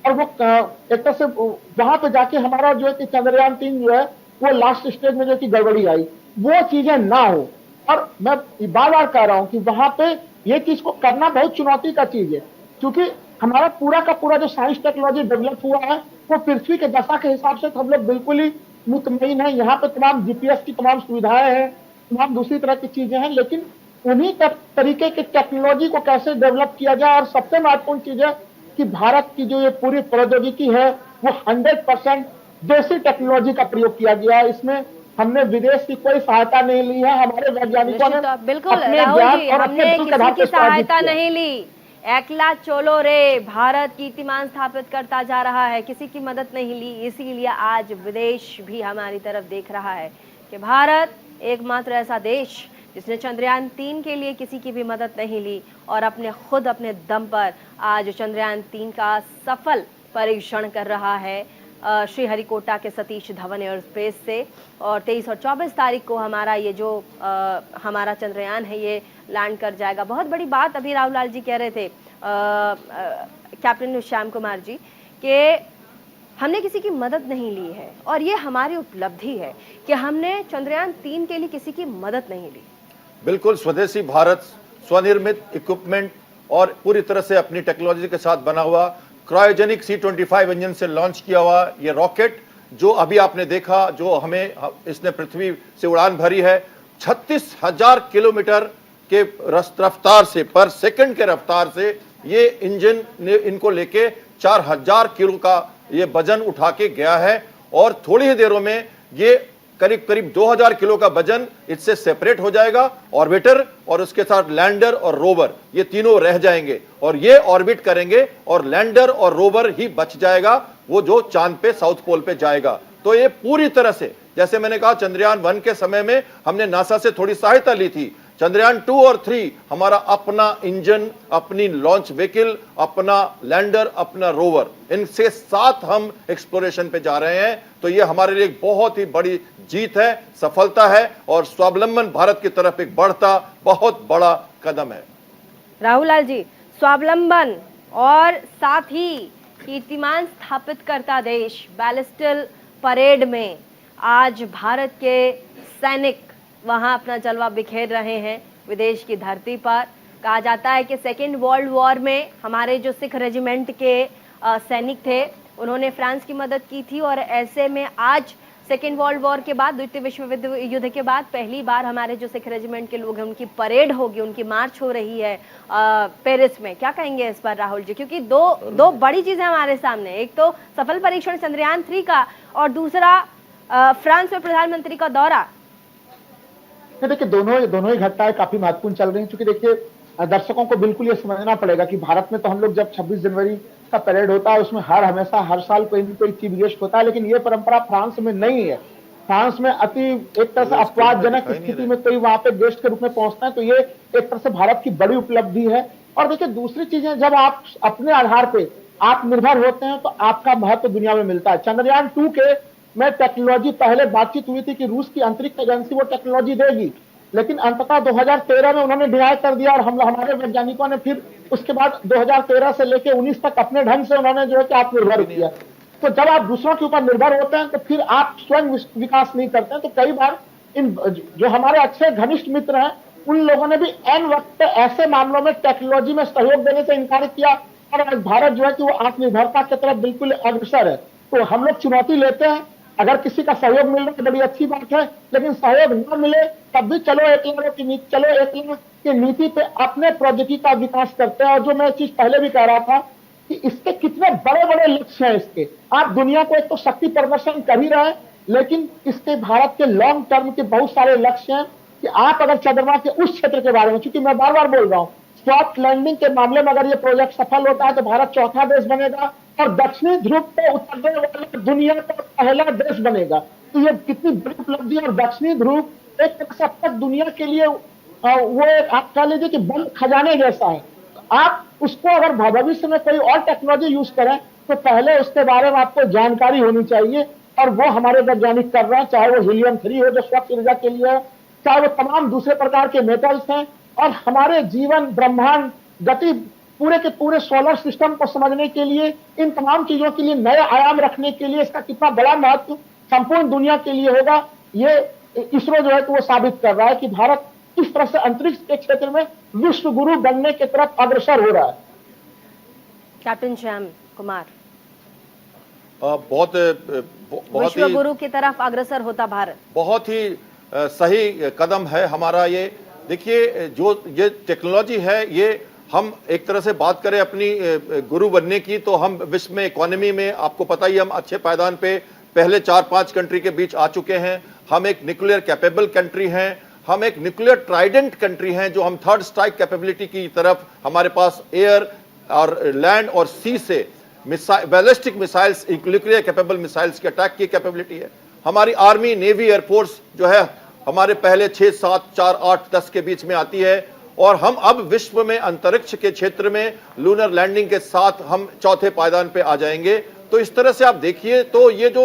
और वो एक तरह से वहां पे जाके हमारा जो है कि चंद्रयान 3 जो है वो लास्ट स्टेज में जो कि गड़बड़ी आई, वो चीजें ना हो। और मैं बार बार कह रहा हूं कि वहां पे ये चीज को करना बहुत चुनौती का चीज है, क्योंकि हमारा पूरा का पूरा जो साइंस टेक्नोलॉजी डेवलप हुआ है वो पृथ्वी के दशा के हिसाब से हम लोग बिल्कुल ही मुतमईन है। यहाँ पे तमाम जीपीएस की तमाम सुविधाएं हैं, तमाम दूसरी तरह की चीजें हैं, लेकिन उन्हीं तरीके के टेक्नोलॉजी को कैसे डेवलप किया जाए। और सबसे महत्वपूर्ण चीज है कि भारत की जो ये पूरी प्रौद्योगिकी है वो 100% देसी टेक्नोलॉजी का प्रयोग किया गया है। इसमें हमने विदेश की कोई सहायता नहीं ली है, हमारे वैज्ञानिकों ने बिल्कुल अपने राहुल ज्ञान जी, और हमने अपने बल के आधार किसी पर की सहायता किया। नहीं ली, एकला चलो रे, भारत कीर्तिमान स्थापित करता जा रहा है, किसी की मदद नहीं ली। इसीलिए आज विदेश भी हमारी तरफ देख रहा है कि भारत एकमात्र ऐसा देश जिसने चंद्रयान 3 के लिए किसी की भी मदद नहीं ली और अपने दम पर आज चंद्रयान 3 का सफल परीक्षण कर रहा है श्रीहरिकोटा के सतीश धवन एयरोस्पेस से। और 23 और 24 तारीख को हमारा ये जो हमारा चंद्रयान है ये लैंड कर जाएगा। बहुत बड़ी बात अभी राहुल लाल जी कह रहे थे कैप्टन श्याम कुमार जी कि हमने किसी की मदद नहीं ली है, और ये हमारी उपलब्धि है कि हमने चंद्रयान 3 के लिए किसी की मदद नहीं ली। बिल्कुल स्वदेशी भारत, स्वनिर्मित इक्विपमेंट और पूरी तरह से अपनी टेक्नोलॉजी के साथ बना हुआ क्रायोजेनिक C-25 इंजन से लॉन्च किया हुआ ये रॉकेट जो अभी आपने देखा, जो हमें इसने पृथ्वी से उड़ान भरी है, 36,000 किलोमीटर के रफ्तार से, पर सेकंड के रफ्तार से ये इंजन ने इनको लेके 4000 किलो का ये वजन उठा के गया है और थोड़ी ही देरों में ये करीब करीब 2000 किलो का वजन इससे सेपरेट हो जाएगा। ऑर्बिटर और उसके साथ लैंडर और रोवर ये तीनों रह जाएंगे और ये ऑर्बिट करेंगे और लैंडर और रोवर ही बच जाएगा, वो जो चांद पे साउथ पोल पे जाएगा। तो ये पूरी तरह से, जैसे मैंने कहा, चंद्रयान 1 के समय में हमने नासा से थोड़ी सहायता ली थी। चंद्रयान 2 और 3 हमारा अपना इंजन, अपनी लॉन्च व्हीकल, अपना लैंडर, अपना रोवर, इनसे साथ हम एक्सप्लोरेशन पे जा रहे हैं। तो ये हमारे लिए एक बहुत ही बड़ी जीत है, सफलता है और स्वावलंबन भारत की तरफ एक बढ़ता बहुत बड़ा कदम है। राहुल लाल जी, स्वावलंबन और साथ ही कीर्तिमान स्थापित करता देश, बैलिस्टिक परेड में आज भारत के सैनिक वहां अपना जलवा बिखेर रहे हैं विदेश की धरती पर। कहा जाता है कि सेकेंड वर्ल्ड वॉर में हमारे जो सिख रेजिमेंट के सैनिक थे उन्होंने फ्रांस की मदद की थी और ऐसे में आज सेकेंड वर्ल्ड वॉर के बाद, द्वितीय विश्व युद्ध के बाद पहली बार हमारे जो सिख रेजिमेंट के लोग हैं उनकी परेड होगी, उनकी मार्च हो रही है पेरिस में। क्या कहेंगे इस पर राहुल जी, क्योंकि दो बड़ी चीजें हमारे सामने, एक तो सफल परीक्षण चंद्रयान 3 का और दूसरा फ्रांस में प्रधानमंत्री का दौरा। देखिए दोनों ही घटनाएं काफी महत्वपूर्ण चल रही हैं, क्योंकि देखिए दर्शकों को बिल्कुल ये समझना पड़ेगा कि भारत में तो हम लोग जब 26 जनवरी का परेड होता है उसमें हमेशा हर साल कोई न कोई चीफ गेस्ट होता है, लेकिन ये परंपरा फ्रांस में नहीं है। फ्रांस में अति एक तरह से अपवादजनक स्थिति में कोई वहां पे गेस्ट के रूप में पहुंचता है, तो ये एक तरह से भारत की बड़ी उपलब्धि है। और देखिए दूसरी चीज है, जब आप अपने आधार पे आत्मनिर्भर होते हैं तो आपका महत्व दुनिया में मिलता है। चंद्रयान 2 के में टेक्नोलॉजी पहले बातचीत हुई थी कि रूस की अंतरिक्ष एजेंसी वो टेक्नोलॉजी देगी, लेकिन अंततः 2013 में उन्होंने डिनाई कर दिया और हमारे वैज्ञानिकों ने फिर उसके बाद 2013 से लेकर 19 तक अपने ढंग से उन्होंने जो है कि आत्मनिर्भर किया। तो जब आप दूसरों के ऊपर निर्भर होते हैं तो फिर आप स्वयं विकास नहीं करते हैं। तो कई बार इन जो हमारे अच्छे घनिष्ठ मित्र हैं उन लोगों ने भी एन वक्त ऐसे मामलों में टेक्नोलॉजी में सहयोग देने से इनकार किया और आज भारत जो है कि वो आत्मनिर्भरता की तरफ बिल्कुल अग्रसर है। तो हम लोग चुनौती लेते हैं, अगर किसी का सहयोग मिल रहा है बड़ी अच्छी बात है, लेकिन सहयोग न मिले तब भी चलो एक लाख की नीति पे अपने प्रौद्योगिकी का विकास करते हैं। और जो मैं चीज पहले भी कह रहा था कि इसके कितने बड़े बड़े लक्ष्य हैं इसके, आप दुनिया को एक तो शक्ति प्रदर्शन कर ही रहे हैं, लेकिन इसके भारत के लॉन्ग टर्म के बहुत सारे लक्ष्य हैं कि आप अगर चंद्रमा के उस क्षेत्र के बारे में, क्योंकि मैं बार बार बोल रहा हूँ, सॉफ्ट लैंडिंग के मामले में अगर ये प्रोजेक्ट सफल होता है तो भारत चौथा देश बनेगा और दक्षिणी ध्रुव पे उतरने वाला दुनिया का पहला देश बनेगा। तो ये कितनी बड़ी उपलब्धि है। और दक्षिणी ध्रुव एक तरह से अब तक दुनिया के लिए वो आप कह लीजिए कि बंद खजाने जैसा है। आप उसको अगर भविष्य में कोई और टेक्नोलॉजी यूज करें तो पहले उसके बारे में आपको जानकारी होनी चाहिए, और वो हमारे वैज्ञानिक कर रहे हैं, चाहे वो हीलियम 3 हो जो स्वच्छ ऊर्जा के लिए है, चाहे वो तमाम दूसरे प्रकार के मेटल्स हैं, और हमारे जीवन, ब्रह्मांड, गति, पूरे के पूरे सोलर सिस्टम को समझने के लिए, इन तमाम चीजों के लिए नए आयाम रखने के लिए इसका कितना बड़ा महत्व संपूर्ण दुनिया के लिए होगा, ये इसरो जो है तो वो साबित कर रहा है कि भारत किस तरह से अंतरिक्ष के क्षेत्र में विश्व गुरु बनने की तरफ अग्रसर हो रहा है। कैप्टन श्याम कुमार, बहुत विश्व गुरु की तरफ अग्रसर होता भारत, बहुत ही सही कदम है हमारा ये। देखिए जो ये टेक्नोलॉजी है, ये हम एक तरह से बात करें अपनी गुरु बनने की, तो हम विश्व में इकोनॉमी में आपको पता ही हम अच्छे पायदान पे पहले 4-5 कंट्री के बीच आ चुके हैं। हम एक न्यूक्लियर कैपेबल कंट्री हैं, हम एक न्यूक्लियर ट्राइडेंट कंट्री हैं, जो हम थर्ड स्ट्राइक कैपेबिलिटी की तरफ, हमारे पास एयर और लैंड और सी से ballistic missiles, nuclear capable missiles के अटैक की कैपेबिलिटी है। हमारी आर्मी, नेवी, एयरफोर्स जो है हमारे पहले 6, 7, 4, 8, 10 के बीच में आती है, और हम अब विश्व में अंतरिक्ष के क्षेत्र में लूनर लैंडिंग के साथ हम चौथे पायदान पे आ जाएंगे। तो इस तरह से आप देखिए तो ये जो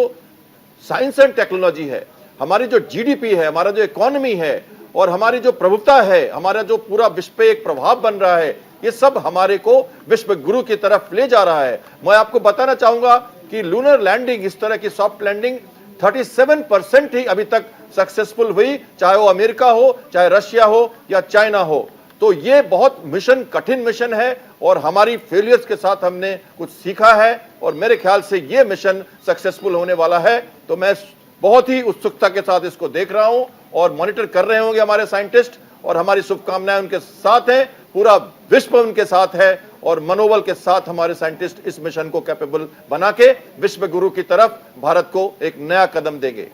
साइंस एंड टेक्नोलॉजी है, हमारी जो जीडीपी है, हमारा जो इकोनॉमी है और हमारी जो प्रभुता है, हमारा जो पूरा विश्व पे एक प्रभाव बन रहा है, ये सब हमारे को विश्व गुरु की तरफ ले जा रहा है। मैं आपको बताना चाहूंगा कि लूनर लैंडिंग, इस तरह की सॉफ्ट लैंडिंग 37% ही अभी तक सक्सेसफुल हुई, चाहे वो अमेरिका हो, चाहे रशिया हो या चाइना हो। तो ये बहुत मिशन, कठिन मिशन है, और हमारी फेलियर्स के साथ हमने कुछ सीखा है, और मेरे ख्याल से ये मिशन सक्सेसफुल होने वाला है। तो मैं बहुत ही उत्सुकता के साथ इसको देख रहा हूं, और मॉनिटर कर रहे होंगे हमारे साइंटिस्ट, और हमारी शुभकामनाएं उनके साथ हैं, पूरा विश्व उनके साथ है और मनोबल के साथ हमारे साइंटिस्ट इस मिशन को कैपेबल बना के विश्व गुरु की तरफ भारत को एक नया कदम देंगे।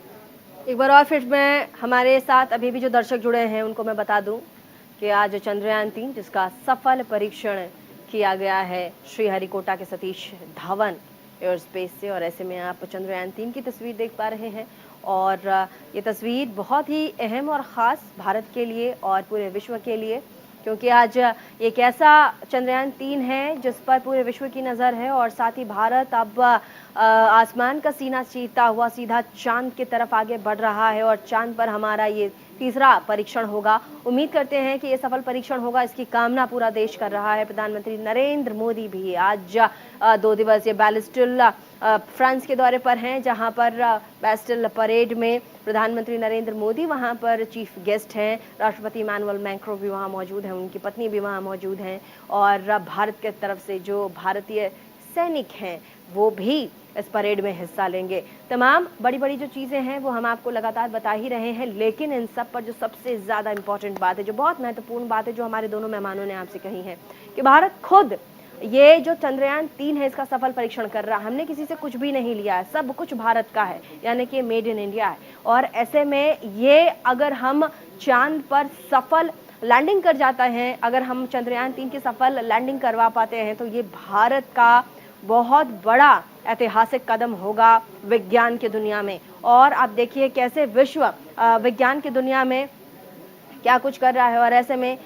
एक बार और फिर मैं हमारे साथ अभी भी जो दर्शक जुड़े हैं उनको मैं बता दूं कि आज चंद्रयान 3 जिसका सफल परीक्षण किया गया है श्रीहरिकोटा के सतीश धवन एयर स्पेस से, और ऐसे में आप चंद्रयान 3 की तस्वीर देख पा रहे हैं और ये तस्वीर बहुत ही अहम और ख़ास भारत के लिए और पूरे विश्व के लिए, क्योंकि आज एक ऐसा चंद्रयान 3 है जिस पर पूरे विश्व की नज़र है और साथ ही भारत अब आसमान का सीना चीरता हुआ सीधा चांद की तरफ आगे बढ़ रहा है और चांद पर हमारा ये तीसरा परीक्षण होगा। उम्मीद करते हैं कि ये सफल परीक्षण होगा, इसकी कामना पूरा देश कर रहा है। प्रधानमंत्री नरेंद्र मोदी भी आज 2 दिवसीय बैस्टिल फ्रांस के दौरे पर हैं, जहां पर बैस्टिल परेड में प्रधानमंत्री नरेंद्र मोदी वहां पर चीफ गेस्ट हैं। राष्ट्रपति इमानुएल मैक्रों भी वहां मौजूद हैं, उनकी पत्नी भी वहां मौजूद हैं और भारत के तरफ से जो भारतीय सैनिक हैं वो भी इस परेड में हिस्सा लेंगे। तमाम बड़ी बड़ी जो चीज़ें हैं वो हम आपको लगातार बता ही रहे हैं, लेकिन इन सब पर जो सबसे ज़्यादा इंपॉर्टेंट बात है, जो बहुत महत्वपूर्ण बात है, जो हमारे दोनों मेहमानों ने आपसे कही है कि भारत खुद ये जो चंद्रयान 3 है इसका सफल परीक्षण कर रहा है। हमने किसी से कुछ भी नहीं लिया है, सब कुछ भारत का है, यानी कि मेड इन इंडिया है। और ऐसे में ये अगर हम चांद पर सफल लैंडिंग कर जाता है, अगर हम चंद्रयान 3 की सफल लैंडिंग करवा पाते हैं तो ये भारत का बहुत बड़ा ऐतिहासिक कदम होगा विज्ञान की दुनिया में। और आप देखिए कैसे विश्व विज्ञान की दुनिया में क्या कुछ कर रहा है और ऐसे में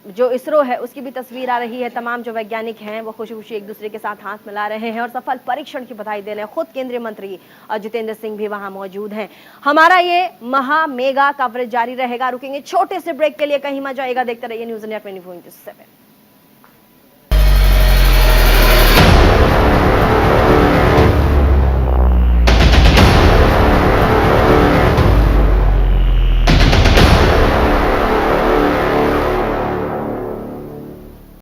जो इसरो है उसकी भी तस्वीर आ रही है। तमाम जो वैज्ञानिक हैं वो खुशी खुशी एक दूसरे के साथ हाथ मिला रहे हैं और सफल परीक्षण की बधाई दे रहे हैं। खुद केंद्रीय मंत्री जितेंद्र सिंह भी वहां मौजूद हैं। हमारा ये महा मेगा कवरेज जारी रहेगा। रुकेंगे छोटे से ब्रेक के लिए, कहीं मत जाइएगा, देखते रहिए न्यूज़ इंडिया 24/7।